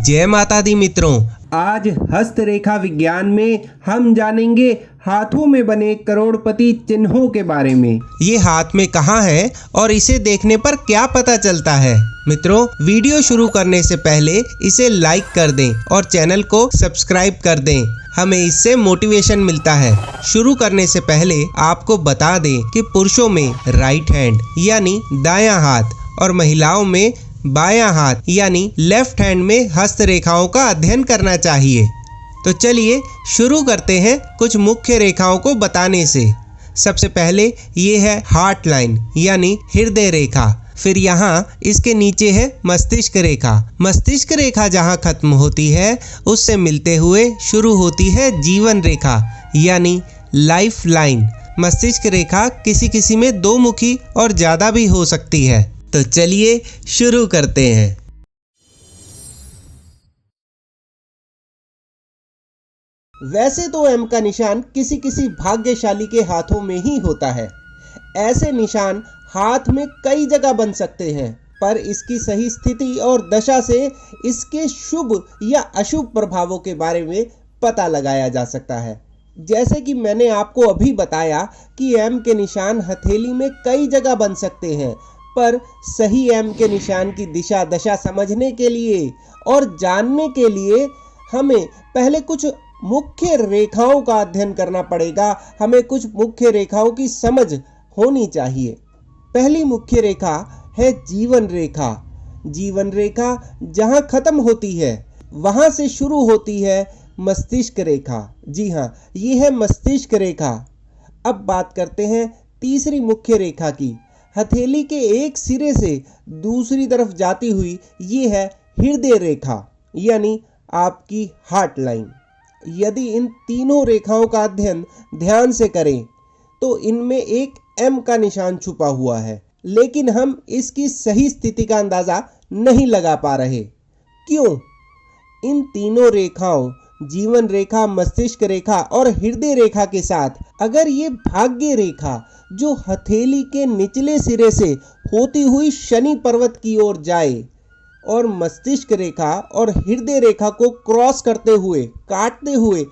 जय माता दी मित्रों। आज हस्तरेखा विज्ञान में हम जानेंगे हाथों में बने करोड़पति चिन्हों के बारे में। ये हाथ में कहाँ है और इसे देखने पर क्या पता चलता है। मित्रों, वीडियो शुरू करने से पहले इसे लाइक कर दें और चैनल को सब्सक्राइब कर दें, हमें इससे मोटिवेशन मिलता है। शुरू करने से पहले आपको बता दें कि पुरुषों में राइट हैंड यानी दायां हाथ और महिलाओं में बायां हाथ यानी लेफ्ट हैंड में हस्तरेखाओं का अध्ययन करना चाहिए। तो चलिए शुरू करते हैं कुछ मुख्य रेखाओं को बताने से। सबसे पहले ये है हार्ट लाइन यानी हृदय रेखा। फिर यहाँ इसके नीचे है मस्तिष्क रेखा। मस्तिष्क रेखा जहाँ खत्म होती है उससे मिलते हुए शुरू होती है जीवन रेखा यानी लाइफ लाइन। मस्तिष्क रेखा किसी किसी में दो मुखी और ज़्यादा भी हो सकती है। तो चलिए शुरू करते हैं। वैसे तो एम का निशान किसी किसी भाग्यशाली के हाथों में ही होता है। ऐसे निशान हाथ में कई जगह बन सकते हैं, पर इसकी सही स्थिति और दशा से इसके शुभ या अशुभ प्रभावों के बारे में पता लगाया जा सकता है। जैसे कि मैंने आपको अभी बताया कि एम के निशान हथेली में कई जगह बन सकते हैं, पर सही एम के निशान की दिशा दशा समझने के लिए और जानने के लिए हमें पहले कुछ मुख्य रेखाओं का अध्ययन करना पड़ेगा। हमें कुछ मुख्य रेखाओं की समझ होनी चाहिए। पहली मुख्य रेखा है जीवन रेखा। जीवन रेखा जहां खत्म होती है वहां से शुरू होती है मस्तिष्क रेखा। जी हाँ, ये है मस्तिष्क रेखा। अब बात करते हैं तीसरी मुख्य रेखा की। हथेली के एक सिरे से दूसरी तरफ जाती हुई ये है हृदय रेखा यानी आपकी हार्ट लाइन। यदि इन तीनों रेखाओं का अध्ययन ध्यान से करें तो इनमें एक एम का निशान छुपा हुआ है, लेकिन हम इसकी सही स्थिति का अंदाजा नहीं लगा पा रहे। क्यों? इन तीनों रेखाओं जीवन रेखा, मस्तिष्क रेखा और हृदय रेखा के साथ अगर ये भाग्य रेखा जो हथेली के निचले सिरे से होती हुई शनि पर्वत की ओर जाए और मस्तिष्क रेखा और हृदय रेखा को क्रॉस करते हुए काटते हुए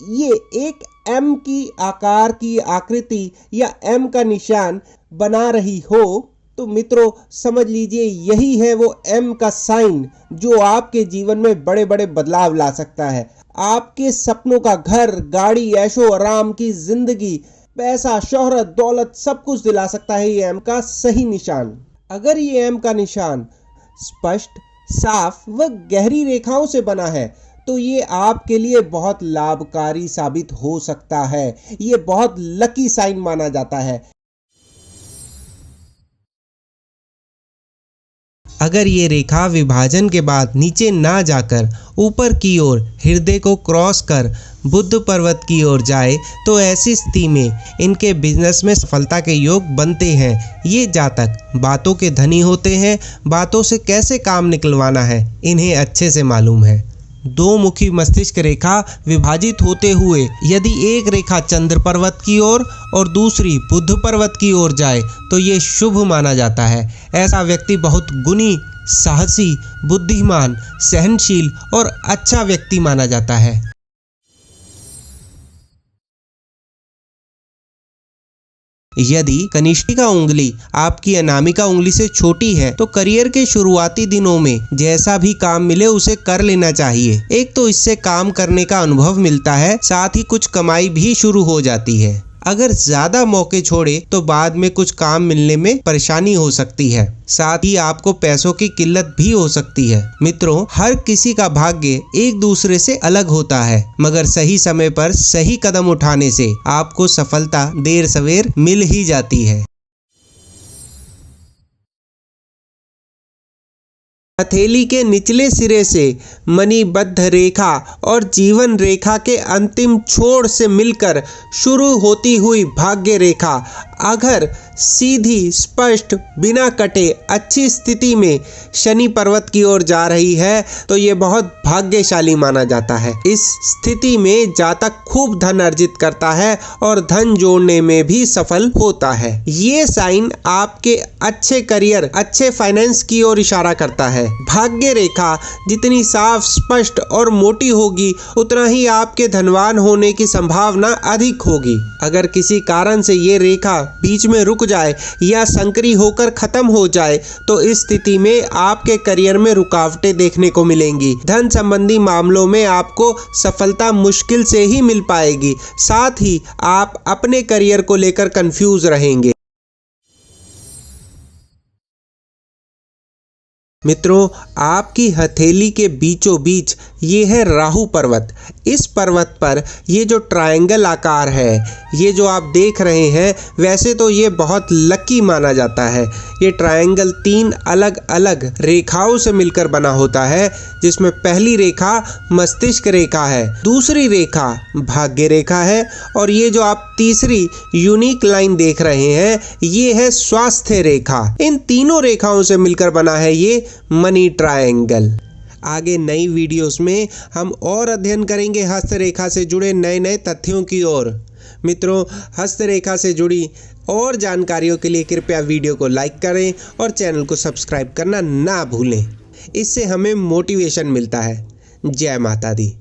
ये एक एम की आकार की आकृति या एम का निशान बना रही हो, तो मित्रों समझ लीजिए यही है वो एम का साइन जो आपके जीवन में बड़े बड़े बदलाव ला सकता है। आपके सपनों का घर, गाड़ी, ऐशो आराम की जिंदगी, पैसा, शोहरत, दौलत सब कुछ दिला सकता है ये एम का सही निशान। अगर ये एम का निशान स्पष्ट, साफ व गहरी रेखाओं से बना है तो ये आपके लिए बहुत लाभकारी साबित हो सकता है। ये बहुत लकी साइन माना जाता है। अगर ये रेखा विभाजन के बाद नीचे ना जाकर ऊपर की ओर हृदय को क्रॉस कर बुद्ध पर्वत की ओर जाए तो ऐसी स्थिति में इनके बिजनेस में सफलता के योग बनते हैं। ये जातक बातों के धनी होते हैं। बातों से कैसे काम निकलवाना है इन्हें अच्छे से मालूम है। दो मुखी मस्तिष्क रेखा विभाजित होते हुए यदि एक रेखा चंद्र पर्वत की ओर और दूसरी बुद्ध पर्वत की ओर जाए तो ये शुभ माना जाता है। ऐसा व्यक्ति बहुत गुणी, साहसी, बुद्धिमान, सहनशील और अच्छा व्यक्ति माना जाता है। यदि कनिष्ठिका उंगली आपकी अनामिका उंगली से छोटी है तो करियर के शुरुआती दिनों में जैसा भी काम मिले उसे कर लेना चाहिए। एक तो इससे काम करने का अनुभव मिलता है, साथ ही कुछ कमाई भी शुरू हो जाती है। अगर ज्यादा मौके छोड़े तो बाद में कुछ काम मिलने में परेशानी हो सकती है, साथ ही आपको पैसों की किल्लत भी हो सकती है। मित्रों, हर किसी का भाग्य एक दूसरे से अलग होता है, मगर सही समय पर सही कदम उठाने से आपको सफलता देर सवेर मिल ही जाती है। हथेली के निचले सिरे से मणिबद्ध रेखा और जीवन रेखा के अंतिम छोर से मिलकर शुरू होती हुई भाग्य रेखा अगर सीधी स्पष्ट बिना कटे अच्छी स्थिति में शनि पर्वत की ओर जा रही है तो ये बहुत भाग्यशाली माना जाता है। इस स्थिति में जातक खूब धन अर्जित करता है और धन जोड़ने में भी सफल होता है। ये साइन आपके अच्छे करियर, अच्छे फाइनेंस की ओर इशारा करता है। भाग्य रेखा जितनी साफ, स्पष्ट और मोटी होगी उतना ही आपके धनवान होने की संभावना अधिक होगी। अगर किसी कारण से ये रेखा बीच में रुक जाए या संकरी होकर खत्म हो जाए तो इस स्थिति में आपके करियर में रुकावटें देखने को मिलेंगी। धन संबंधी मामलों में आपको सफलता मुश्किल से ही मिल पाएगी। साथ ही आप अपने करियर को लेकर कंफ्यूज रहेंगे। मित्रों, आपकी हथेली के बीचों बीच ये है राहु पर्वत। इस पर्वत पर ये जो ट्रायंगल आकार है, ये जो आप देख रहे हैं, वैसे तो ये बहुत लकी माना जाता है। ये ट्रायंगल 3 अलग अलग रेखाओं से मिलकर बना होता है, जिसमें पहली रेखा मस्तिष्क रेखा है, दूसरी रेखा भाग्य रेखा है और ये जो आप तीसरी यूनिक लाइन देख रहे हैं, ये है स्वास्थ्य रेखा। इन तीनों रेखाओं से मिलकर बना है ये मनी ट्रायंगल। आगे नई वीडियोस में हम और अध्ययन करेंगे हस्तरेखा से जुड़े नए नए तथ्यों की ओर। मित्रों, हस्तरेखा से जुड़ी और जानकारियों के लिए कृपया वीडियो को लाइक करें और चैनल को सब्सक्राइब करना ना भूलें। इससे हमें मोटिवेशन मिलता है। जय माता दी।